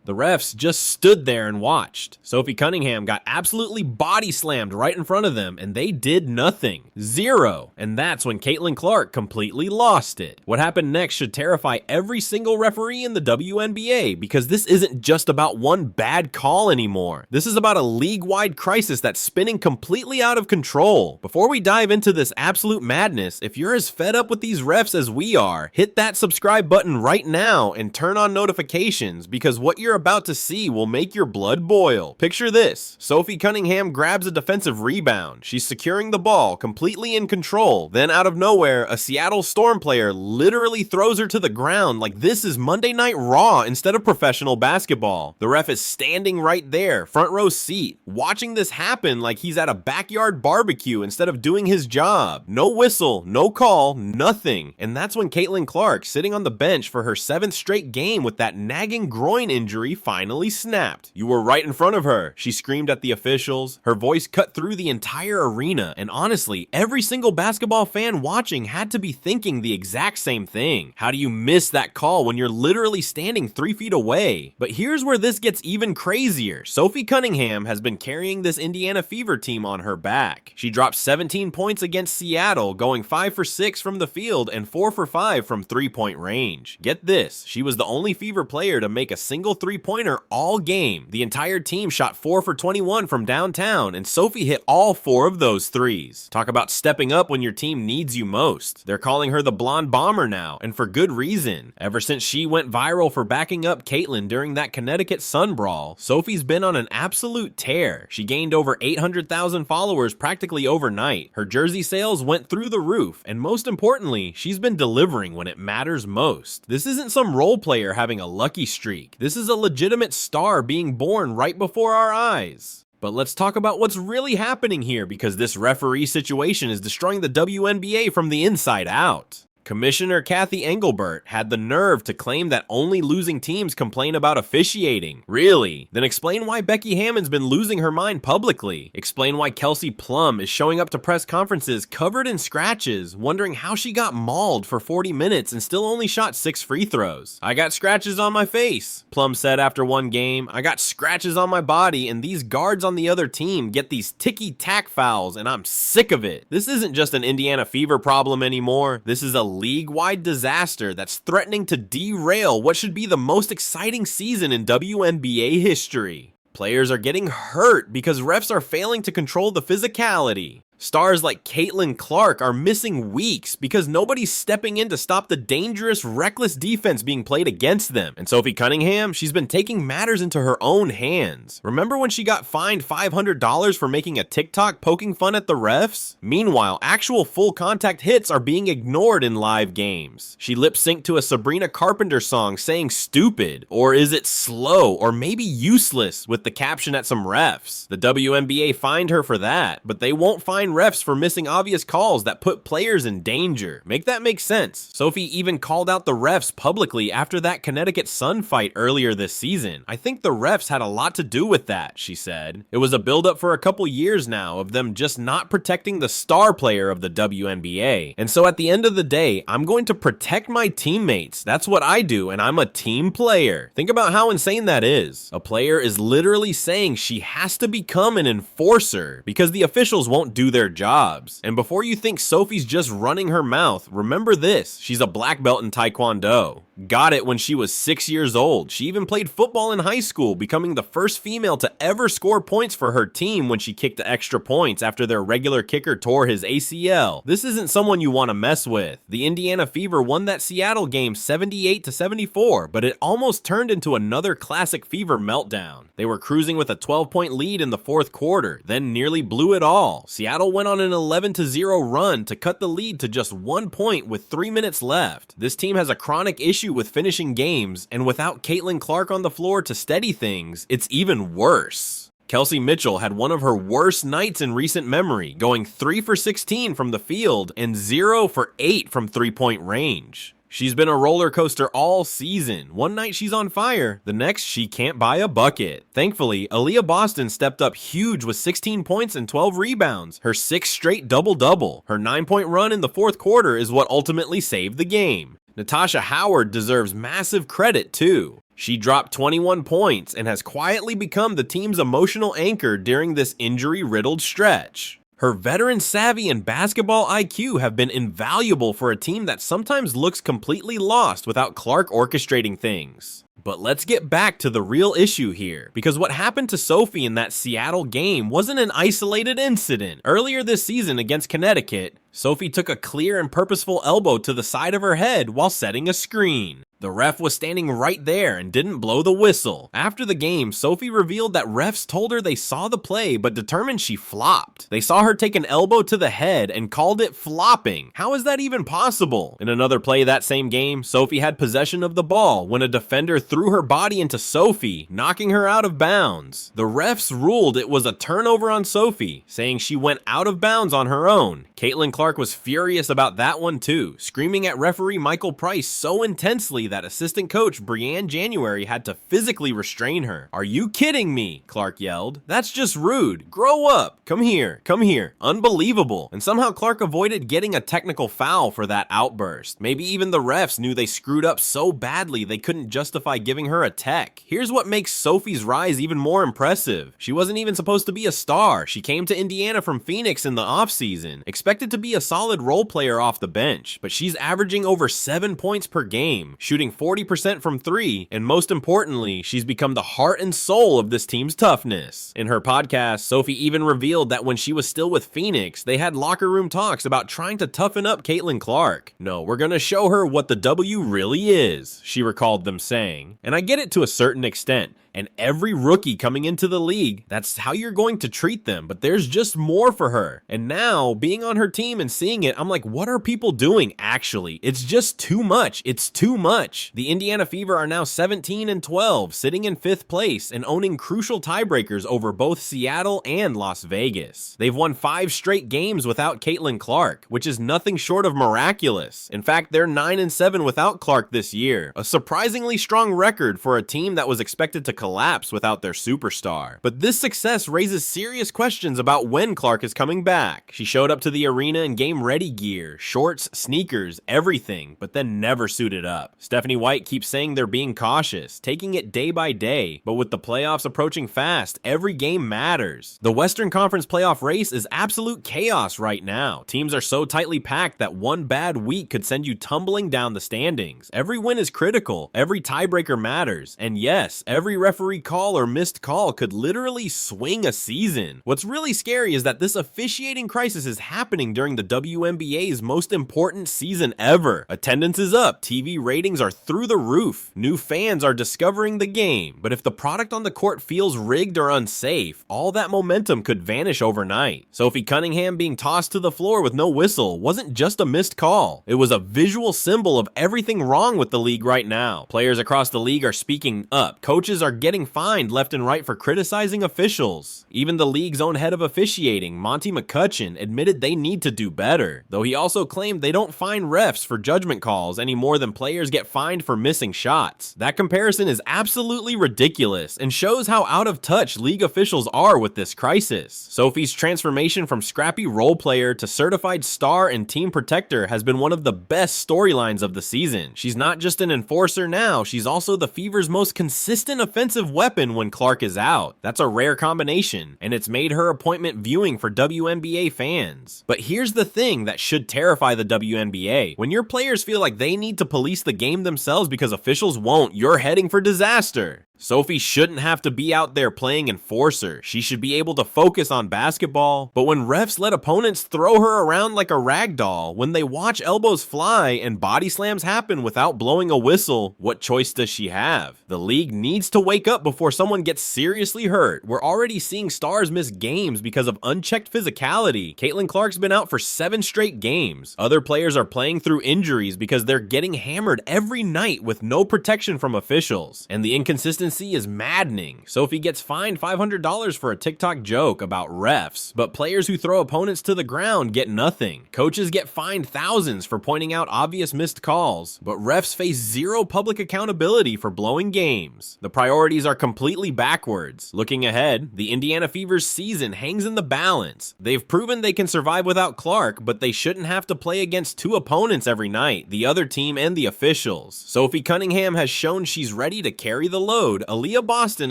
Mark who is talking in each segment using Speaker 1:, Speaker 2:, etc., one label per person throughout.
Speaker 1: The refs just stood there and watched. Sophie Cunningham got absolutely body slammed right in front of them, and they did nothing. Zero. And that's when Caitlin Clark completely lost it. What happened next should terrify every single referee in the WNBA, because this isn't just about one bad call anymore. This is about a league-wide crisis that's spinning completely out of control. Before we dive into this absolute madness, if you're as fed up with these refs as we are, hit that subscribe button right now and turn on notifications, because what you're about to see will make your blood boil. Picture this. Sophie Cunningham grabs a defensive rebound. She's securing the ball, completely in control. Then out of nowhere, a Seattle Storm player literally throws her to the ground like this is Monday Night Raw instead of professional basketball. The ref is standing right there, front row seat, watching this happen like he's at a backyard barbecue instead of doing his job. No whistle, no call, nothing. And that's when Caitlin Clark, sitting on the bench for her 7th straight game with that nagging groin injury, finally snapped. You were right in front of her, she screamed at the officials. Her voice cut through the entire arena, and honestly, every single basketball fan watching had to be thinking the exact same thing. How do you miss that call when you're literally standing 3 feet away? But here's where this gets even crazier. Sophie Cunningham has been carrying this Indiana Fever team on her back. She dropped 17 points against Seattle, going 5 for 6 from the field and 4 for 5 from 3-point range. Get this, she was the only Fever player to make a single 3-pointer all game. The entire team shot 4 for 21 from downtown, and Sophie hit all 4 of those threes. Talk about stepping up when your team needs you most. They're calling her the Blonde Bomber now, and for good reason. Ever since she went viral for backing up Caitlin during that Connecticut Sun Brawl, Sophie's been on an absolute tear. She gained over 800,000 followers practically overnight. Her jersey sales went through the roof, and most importantly, she's been delivering when it matters most. This isn't some role player having a lucky streak. This is a legitimate star being born right before our eyes. But let's talk about what's really happening here, because this referee situation is destroying the WNBA from the inside out. Commissioner Kathy Engelbert had the nerve to claim that only losing teams complain about officiating. Really? Then explain why Becky Hammon's been losing her mind publicly. Explain why Kelsey Plum is showing up to press conferences covered in scratches, wondering how she got mauled for 40 minutes and still only shot 6 free throws. I got scratches on my face, Plum said after one game. I got scratches on my body, and these guards on the other team get these ticky-tack fouls, and I'm sick of it. This isn't just an Indiana Fever problem anymore. This is a league-wide disaster that's threatening to derail what should be the most exciting season in WNBA history. Players are getting hurt because refs are failing to control the physicality. Stars like Caitlin Clark are missing weeks because nobody's stepping in to stop the dangerous, reckless defense being played against them. And Sophie Cunningham, she's been taking matters into her own hands. Remember when she got fined $500 for making a TikTok poking fun at the refs? Meanwhile, actual full contact hits are being ignored in live games. She lip-synced to a Sabrina Carpenter song saying stupid, or is it slow, or maybe useless, with the caption at some refs. The WNBA fined her for that, but they won't fine refs for missing obvious calls that put players in danger. Make that make sense. Sophie even called out the refs publicly after that Connecticut Sun fight earlier this season. I think the refs had a lot to do with that, she said. It was a buildup for a couple years now of them just not protecting the star player of the WNBA. And so at the end of the day, I'm going to protect my teammates. That's what I do, and I'm a team player. Think about how insane that is. A player is literally saying she has to become an enforcer because the officials won't do their jobs. And before you think Sophie's just running her mouth, remember this: she's a black belt in Taekwondo. Got it when she was 6 years old. She even played football in high school, becoming the first female to ever score points for her team when she kicked extra points after their regular kicker tore his ACL. This isn't someone you want to mess with. The Indiana Fever won that Seattle game 78-74, but it almost turned into another classic Fever meltdown. They were cruising with a 12-point lead in the fourth quarter, then nearly blew it all. Seattle went on an 11-0 run to cut the lead to just 1 point with 3 minutes left. This team has a chronic issue with finishing games, and without Caitlin Clark on the floor to steady things, it's even worse. Kelsey Mitchell had one of her worst nights in recent memory, going 3 for 16 from the field and 0 for 8 from 3-point range. She's been a roller coaster all season. One night she's on fire, the next she can't buy a bucket. Thankfully, Aaliyah Boston stepped up huge with 16 points and 12 rebounds, her 6th straight double-double. Her 9-point run in the fourth quarter is what ultimately saved the game. Natasha Howard deserves massive credit too. She dropped 21 points and has quietly become the team's emotional anchor during this injury-riddled stretch. Her veteran savvy and basketball IQ have been invaluable for a team that sometimes looks completely lost without Clark orchestrating things. But let's get back to the real issue here, because what happened to Sophie in that Seattle game wasn't an isolated incident. Earlier this season against Connecticut, Sophie took a clear and purposeful elbow to the side of her head while setting a screen. The ref was standing right there and didn't blow the whistle. After the game, Sophie revealed that refs told her they saw the play but determined she flopped. They saw her take an elbow to the head and called it flopping. How is that even possible? In another play that same game, Sophie had possession of the ball when a defender threw her body into Sophie, knocking her out of bounds. The refs ruled it was a turnover on Sophie, saying she went out of bounds on her own. Caitlin Clark was furious about that one too, screaming at referee Michael Price so intensely that assistant coach Brianne January had to physically restrain her. "Are you kidding me?" Clark yelled. "That's just rude. Grow up. Come here. Come here." Unbelievable. And somehow Clark avoided getting a technical foul for that outburst. Maybe even the refs knew they screwed up so badly they couldn't justify giving her a tech. Here's what makes Sophie's rise even more impressive. She wasn't even supposed to be a star. She came to Indiana from Phoenix in the offseason, expected to be a solid role player off the bench, but she's averaging over 7 points per game, shooting 40% from three, and most importantly, she's become the heart and soul of this team's toughness. In her podcast, Sophie even revealed that when she was still with Phoenix, they had locker room talks about trying to toughen up Caitlin Clark. "No, we're gonna show her what the W really is," she recalled them saying. And I get it to a certain extent. And every rookie coming into the league, that's how you're going to treat them, but there's just more for her. And now, being on her team and seeing it, I'm like, what are people doing actually? It's just too much. It's too much. The Indiana Fever are now 17-12, sitting in 5th place and owning crucial tiebreakers over both Seattle and Las Vegas. They've won 5 straight games without Caitlin Clark, which is nothing short of miraculous. In fact, they're 9-7 without Clark this year, a surprisingly strong record for a team that was expected to collapse without their superstar. But this success raises serious questions about when Clark is coming back. She showed up to the arena in game-ready gear, shorts, sneakers, everything, but then never suited up. Stephanie White keeps saying they're being cautious, taking it day by day, but with the playoffs approaching fast, every game matters. The Western Conference playoff race is absolute chaos right now. Teams are so tightly packed that one bad week could send you tumbling down the standings. Every win is critical, every tiebreaker matters, and yes, every referee call or missed call could literally swing a season. What's really scary is that this officiating crisis is happening during the WNBA's most important season ever. Attendance is up, TV ratings are through the roof, new fans are discovering the game, but if the product on the court feels rigged or unsafe, all that momentum could vanish overnight. Sophie Cunningham being tossed to the floor with no whistle wasn't just a missed call, it was a visual symbol of everything wrong with the league right now. Players across the league are speaking up, coaches are getting fined left and right for criticizing officials. Even the league's own head of officiating, Monty McCutcheon, admitted they need to do better, though he also claimed they don't fine refs for judgment calls any more than players get fined for missing shots. That comparison is absolutely ridiculous and shows how out of touch league officials are with this crisis. Sophie's transformation from scrappy role player to certified star and team protector has been one of the best storylines of the season. She's not just an enforcer now, she's also the Fever's most consistent offensive weapon when Clark is out. That's a rare combination, and it's made her appointment viewing for WNBA fans. But here's the thing that should terrify the WNBA. When your players feel like they need to police the game themselves because officials won't, you're heading for disaster. Sophie shouldn't have to be out there playing enforcer. She should be able to focus on basketball. But when refs let opponents throw her around like a rag doll, when they watch elbows fly and body slams happen without blowing a whistle, what choice does she have? The league needs to wake up before someone gets seriously hurt. We're already seeing stars miss games because of unchecked physicality. Caitlin Clark's been out for 7 straight games. Other players are playing through injuries because they're getting hammered every night with no protection from officials. And the inconsistency consistency is maddening. Sophie gets fined $500 for a TikTok joke about refs, but players who throw opponents to the ground get nothing. Coaches get fined thousands for pointing out obvious missed calls, but refs face zero public accountability for blowing games. The priorities are completely backwards. Looking ahead, the Indiana Fever's season hangs in the balance. They've proven they can survive without Clark, but they shouldn't have to play against two opponents every night, the other team and the officials. Sophie Cunningham has shown she's ready to carry the load. Aaliyah Boston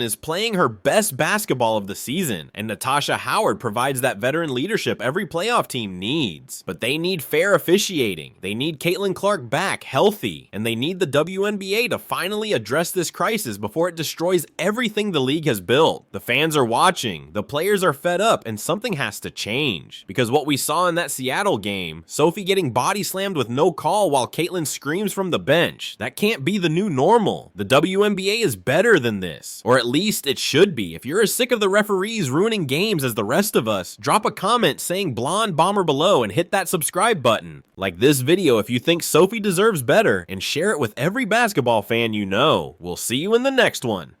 Speaker 1: is playing her best basketball of the season, and Natasha Howard provides that veteran leadership every playoff team needs. But they need fair officiating. They need Caitlin Clark back healthy, and they need the WNBA to finally address this crisis before it destroys everything the league has built. The fans are watching, the players are fed up, and something has to change. Because what we saw in that Seattle game, Sophie getting body slammed with no call while Caitlin screams from the bench, that can't be the new normal. The WNBA is better than this, or at least it should be. If you're as sick of the referees ruining games as the rest of us, drop a comment saying Blonde Bomber below and hit that subscribe button. Like this video if you think Sophie deserves better, and share it with every basketball fan you know. We'll see you in the next one.